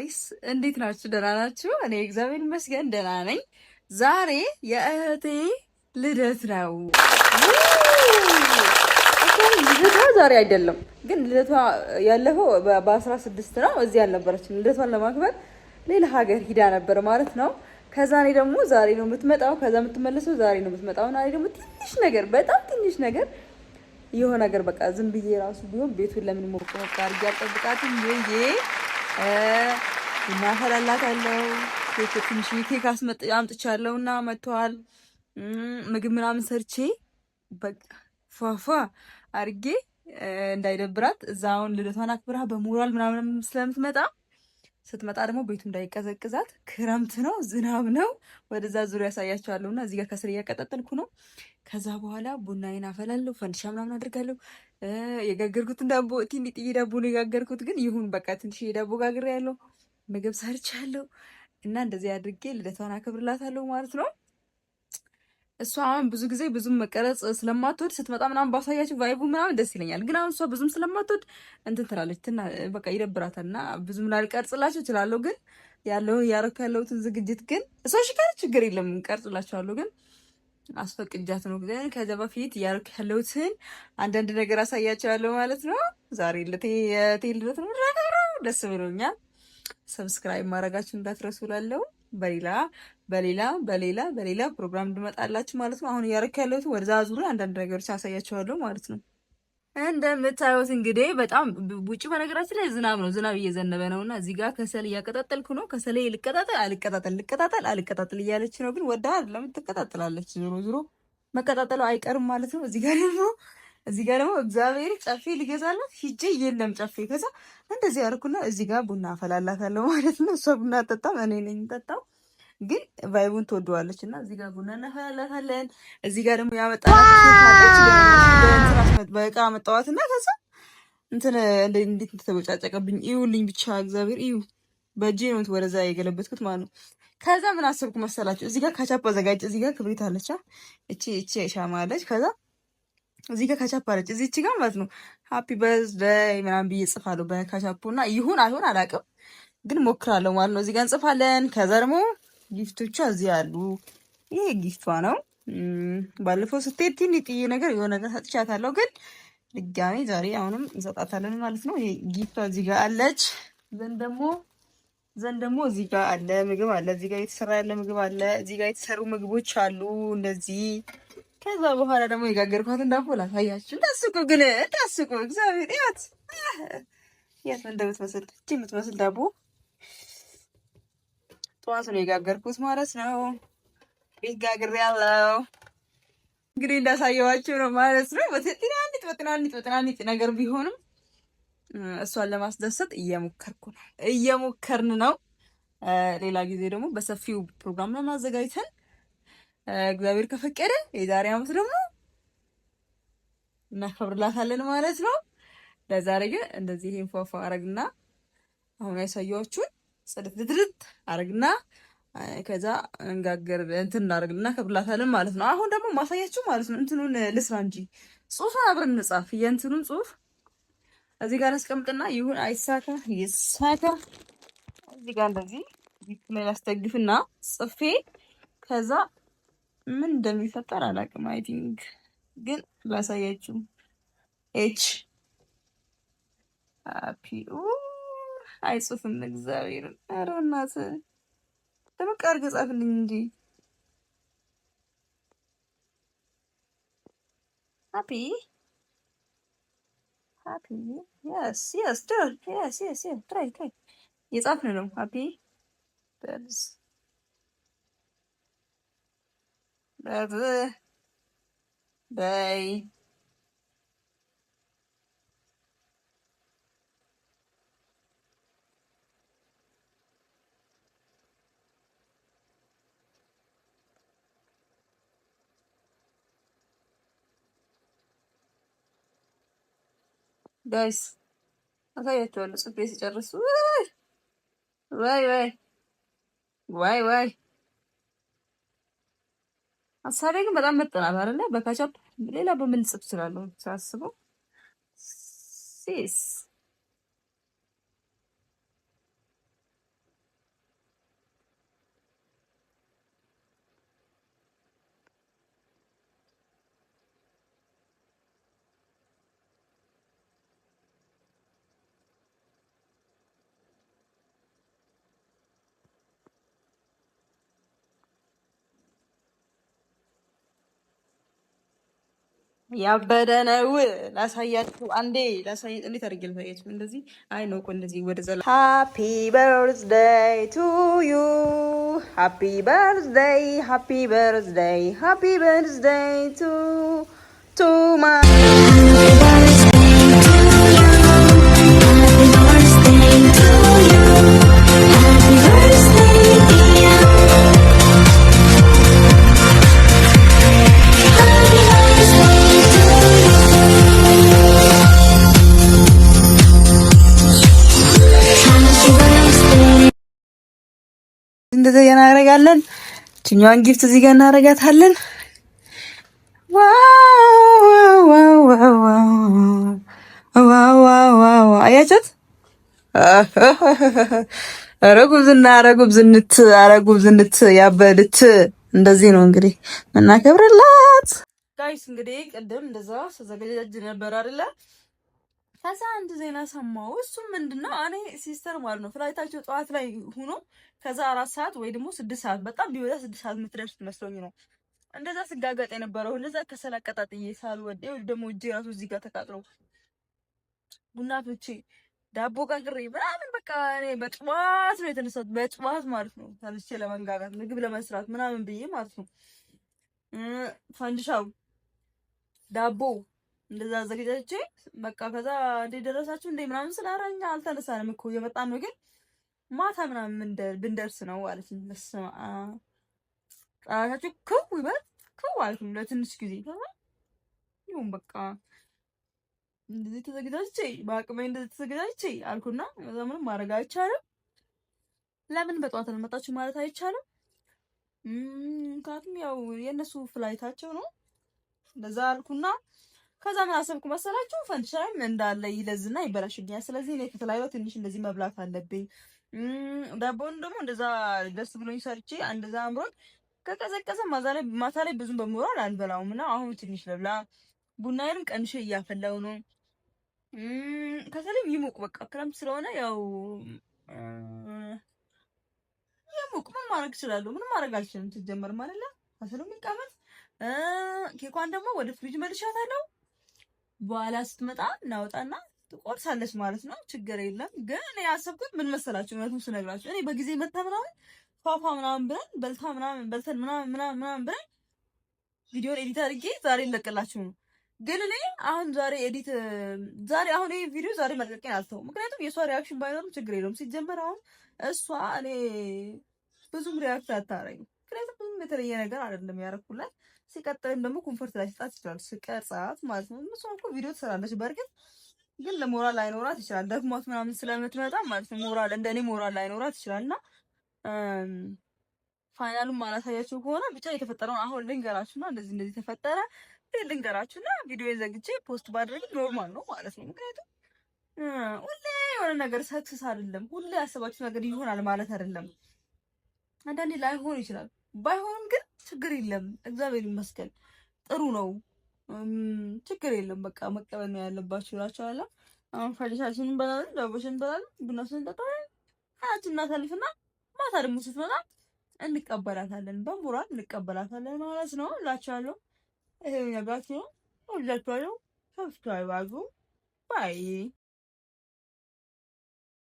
ጋይስ እንዴት ናችሁ? ደህና ናችሁ? እኔ እግዚአብሔር ይመስገን ደህና ነኝ። ዛሬ የእህቴ ልደት ነው። ልደቷ ዛሬ አይደለም ግን ልደቷ ያለፈው በ16 ነው። እዚህ አልነበረችም። ልደቷን ለማክበር ሌላ ሀገር ሂዳ ነበር ማለት ነው። ከዛ እኔ ደግሞ ዛሬ ነው የምትመጣው። ከዛ የምትመለሰው ዛሬ ነው የምትመጣው። እና እኔ ደግሞ ትንሽ ነገር በጣም ትንሽ ነገር የሆነ ነገር በቃ ዝም ብዬ ራሱ ቢሆን ቤቱን ለምን ሞቅ ሞቅ አድርጌ አልጠብቃትም ብዬ እናፈላላታለሁ። ኬክ ትንሽ ኬክ አምጥቻለሁ እና መጥተዋል። ምግብ ምናምን ሰርቼ በቃ ፏፏ አድርጌ እንዳይደብራት እዛውን ልደቷን አክብራ በሞራል ምናምን ስለምትመጣ ስትመጣ ደግሞ ቤቱ እንዳይቀዘቅዛት፣ ክረምት ነው ዝናብ ነው። ወደዛ ዙሪያ ያሳያቸዋለሁ እና እዚህ ጋር ከስር እያቀጣጠልኩ ነው። ከዛ በኋላ ቡናዬን አፈላለሁ፣ ፈንዲሻ ምናምን አድርጋለሁ። የጋገርኩትን ዳቦ ትንጥዬ ዳቦ ነው የጋገርኩት፣ ግን ይሁን በቃ ትንሽ ዳቦ ጋግሬያለሁ። ምግብ ሰርቻለሁ እና እንደዚህ አድርጌ ልደቷን አከብርላታለሁ ማለት ነው። እሷ አሁን ብዙ ጊዜ ብዙም መቀረጽ ስለማትወድ ስትመጣ ምናምን ባሳያችሁ ቫይቡ ምናምን ደስ ይለኛል። ግን አሁን እሷ ብዙም ስለማትወድ እንትን ትላለች በቃ ይደብራታል እና ብዙም ላልቀርጽላችሁ እችላለሁ። ግን እያደረኩ ያለሁትን ዝግጅት ግን እሷ ሽካር ችግር የለም ቀርጽላችኋለሁ። ግን አስፈቅጃት ነው። ግን ከዚያ በፊት እያደረኩ ያለሁትን አንዳንድ ነገር አሳያቸዋለሁ ማለት ነው። ዛሬ የቴ ልደት ነው። ደስ ብሎኛል። ሰብስክራይብ ማድረጋችሁ እንዳትረሱ እላለሁ። በሌላ ፕሮግራም እንድመጣላችሁ ማለት ነው። አሁን እያደረኩ ያለሁት ወደዛ ዙሪያ አንዳንድ ነገሮች አሳያችኋለሁ ማለት ነው። እንደምታዩት እንግዲህ በጣም ውጭ በነገራችን ላይ ዝናብ ነው፣ ዝናብ እየዘነበ ነው እና እዚህ ጋር ከሰል እያቀጣጠልኩ ነው። ከሰል ልቀጣጠል እያለች ነው፣ ግን ወዳ አይደለም ትቀጣጠላለች። ዞሮ መቀጣጠሉ አይቀርም ማለት ነው። እዚህ ጋር ደግሞ እግዚአብሔር ጨፌ ሊገዛላት ሂጄ የለም ጨፌ። ከዛ እንደዚህ ያርኩና እዚህ ጋር ቡና አፈላላታለሁ ማለት ነው። እሷ ቡና አጠጣም፣ እኔ ነኝ የምጠጣው። ግን ቫይቡን ትወደዋለች እና እዚህ ጋር ቡና እናፈላለታለን። እዚህ ጋር ደግሞ ያመጣች በእቃ መጣዋት እና ከዛ እንዴት ተበጫጨቀብኝ ይውልኝ። ብቻ እግዚአብሔር እዩ፣ በእጄ ነው ወደዛ የገለበትኩት ማለት ነው። ከዛ ምን አሰብኩ መሰላችሁ? እዚህ ጋር ካቻፕ አዘጋጅ። እዚህ ጋር ክብሪት አለች፣ እቺ ሻማ አለች። ከዛ እዚህ ጋር ካቻፕ አለች እዚች ጋር ማለት ነው። ሃፒ በርዝዴይ ምናምን ብዬ ጽፋለሁ በካቻፑ እና ይሁን አይሁን አላውቅም፣ ግን ሞክራለሁ ማለት ነው። እዚህ ጋር እንጽፋለን። ከዛ ደግሞ ጊፍቶቿ እዚህ አሉ። ይሄ ጊፍቷ ነው። ባለፈው ስትሄድ ትንጥዬ ነገር የሆነ ነገር ሰጥቻታለሁ፣ ግን ድጋሜ ዛሬ አሁንም እንሰጣታለን ማለት ነው። ይሄ ጊፍቷ እዚህ ጋር አለች። ዘንድ ደግሞ እዚህ ጋር አለ ምግብ አለ። እዚህ ጋር የተሰራ ያለ ምግብ አለ። እዚህ ጋር የተሰሩ ምግቦች አሉ እንደዚህ። ከዛ በኋላ ደግሞ የጋገርኳትን ዳቦ ላሳያችሁ። እንዳስቁ ግን እንዳስቁ እግዚአብሔር ያት እንደምትመስል እቺ የምትመስል ዳቦ ጠዋት ነው የጋገርኩት ማለት ነው። ቤት ጋግሬያለሁ። እንግዲህ እንዳሳየዋችሁ ነው ማለት ነው። በትናንት ነገር ቢሆንም እሷን ለማስደሰት እየሞከርን ነው። ሌላ ጊዜ ደግሞ በሰፊው ፕሮግራም ላይ አዘጋጅተን እግዚአብሔር ከፈቀደ የዛሬ ዓመት ደግሞ እናከብርላታለን ማለት ነው። ለዛሬ ግን እንደዚህ ይሄን ፏፏ አረግና አሁን ያሳየዋችሁን ጽድት አረግና ከዛ እናደርግና ከብላታለን ማለት ነው። አሁን ደግሞ ማሳያችሁ ማለት ነው እንትኑን ልስራ እንጂ ጽሁፉን አብረን እንጻፍ። የእንትኑን ጽሁፍ እዚህ ጋር አስቀምጥና ይሁን አይሳካ ይሳካ እዚህ ጋር እንደዚህ ላይ ላስተግፍና ጽፌ ከዛ ምን እንደሚፈጠር አላውቅም። አይ ቲንክ ግን ላሳያችሁ። ኤች አፒኡ አይጽፍም እግዚአብሔር። ኧረ እናትህ ደምቅ አድርገህ ጻፍልኝ እንጂ ሃፒ yes ትራይ የጻፍን ነው። ሃፒ በርዝዴይ ጋይስ አሳያቸዋለሁ ጽፌ ሲጨርሱ። ወይ ሀሳቤ ግን በጣም መጠናት አይደለ? በካቻፕ ሌላ በምን ጽፍ እችላለሁ ሳስበው ሲስ ያበደ ነው። ላሳያችሁ አንዴ ላሳያችሁ። እንዴት አድርጌ ላሳያችሁ? እንደዚህ አይ ነው እኮ እንደዚህ ወደ ዘላ ሃፒ በርዝዴይ ቱ ዩ ሃፒ በርዝዴይ ሃፒ በርዝዴይ ሃፒ በርዝዴይ ቱ ማይ እንደዚህ እናደርጋለን። እችኛዋን ጊፍት እዚህ ጋር እናደርጋታለን። ዋው አያቻት። ኧረ ጉብዝና፣ ኧረ ጉብዝንት፣ ኧረ ጉብዝንት ያበድት። እንደዚህ ነው እንግዲህ እናከብርላት ጋይስ። እንግዲህ ቅድም እንደዛ ተዘጋጅ ነበር አይደለ? ከዛ አንድ ዜና ሰማሁ። እሱም ምንድነው እኔ ሲስተር ማለት ነው ፍላይታቸው ጠዋት ላይ ሆኖ ከዛ 4 ሰዓት ወይ ደግሞ 6 ሰዓት በጣም ቢወዳ 6 ሰዓት የምትደርስ መስሎኝ ነው እንደዛ ስጋጋጥ የነበረው። እንደዛ ከሰል አቀጣጥዬ ሳልወድ ይኸው ደግሞ እጄ ራሱ እዚህ ጋር ተቃጥሎ ቡና ፍቼ ዳቦ ጋግሬ ምናምን በቃ እኔ በጥዋት ነው የተነሳሁት። በጥዋት ማለት ነው ተነስቼ ለመንጋጋት ምግብ ለመስራት ምናምን ብዬ ማለት ነው። ፈንድሻው ዳቦ እንደዛ አዘጋጅቼ በቃ ከዛ እንደ ደረሳችሁ እንደ ምናምን ስላራኛ አልተነሳንም እኮ እየመጣን ነው፣ ግን ማታ ምናምን ብንደርስ ነው ማለት ነው። በስመ አብ ጣታችሁ ከው ይበል ከው ማለት ነው ለትንሽ ጊዜ ይሁን በቃ እንደዚህ ተዘጋጅቼ በአቅሜ እንደዚህ ተዘጋጅቼ አልኩና ከዛ ምንም ማድረግ አይቻልም። ለምን በጠዋት አልመጣችሁ ማለት አይቻልም። ምክንያቱም ያው የእነሱ ፍላይታቸው ነው። እንደዛ አልኩና ከዛ ምን አሰብኩ መሰላችሁ? ፈንድሻም እንዳለ ይለዝና ይበላሽብኛል። ስለዚህ እኔ ከተለያዩ ትንሽ እንደዚህ መብላት አለብኝ። ዳቦን ደግሞ እንደዛ ደስ ብሎኝ ሰርቼ እንደዛ አምሮት ከቀዘቀዘ ማታ ላይ ብዙም በሞራል አልበላውም እና አሁን ትንሽ ልብላ። ቡናዬንም ቀንሼ እያፈላው ነው። ከሰለም ይሞቅ በቃ ክረምት ስለሆነ ያው ይሞቅ። ምን ማድረግ እችላለሁ? ምንም ማድረግ አልችልም። ትጀመር ማለት ነው። ከሰለም ይቀመጥ። ኬኳን ደግሞ ወደ ፍሪጅ መልሻታለሁ። በኋላ ስትመጣ እናወጣና ትቆርሳለች ማለት ነው። ችግር የለም። ግን እኔ ያሰብኩት ምን መሰላችሁ? እውነቱን ስነግራችሁ እኔ በጊዜ መታ ምናምን ፋፋ ምናምን ብለን በልታ ምናምን በልተን ምናምን ብለን ቪዲዮን ኤዲት አድርጌ ዛሬ እንለቅላችሁ ነው። ግን እኔ አሁን ዛሬ አሁን ይሄ ቪዲዮ ዛሬ መልቀቄን አልተውም። ምክንያቱም የሷ ሪያክሽን ባይኖርም ችግር የለውም። ሲጀመር አሁን እሷ እኔ ብዙም ሪያክት አታረግም። ምክንያቱም ብዙም የተለየ ነገር አይደለም ያደረኩላት። ሲቀጥልም ደግሞ ኮንፈርት ላይ ስጣት ይችላል ስቀርጻት ማለት ነው። እሷ እኮ ቪዲዮ ትሰራለች በእርግጥ ግን ለሞራል ላይኖራት ይችላል። ደክሟት ምናምን ስለምትመጣ ማለት ነው ሞራል እንደኔ ሞራል ላይኖራት ይችላልና ፋይናሉን ማላሳያችሁ ከሆነ ብቻ የተፈጠረውን አሁን ልንገራችሁና እንደዚህ ተፈጠረ ልንገራችሁና ቪዲዮ ዘግቼ ፖስት ባደረግ ኖርማል ነው ማለት ነው። ምክንያቱም ሁሌ የሆነ ነገር ሰክሰስ አይደለም፣ ሁሌ ያሰባችሁ ነገር ይሆናል ማለት አይደለም። አንዳንዴ ላይሆን ይችላል። ባይሆንም ግን ችግር የለም። እግዚአብሔር ይመስገን ጥሩ ነው። ችግር የለም። በቃ መቀበል ነው ያለባችሁ እላችኋለሁ። አሁን ፈዲሻችን እንበላለን፣ ዳቦችን እንበላለን፣ ቡናችን እንጠጣለን። ሀያችን እናሳልፍና ማታ ደግሞ ስትመጣ እንቀበላታለን፣ በሞራል እንቀበላታለን ማለት ነው እላችኋለሁ። ይሄ ነግራችሁ ነው። ወዳችኋለሁ። ሰብስክራይብ አድርጉ። ባይ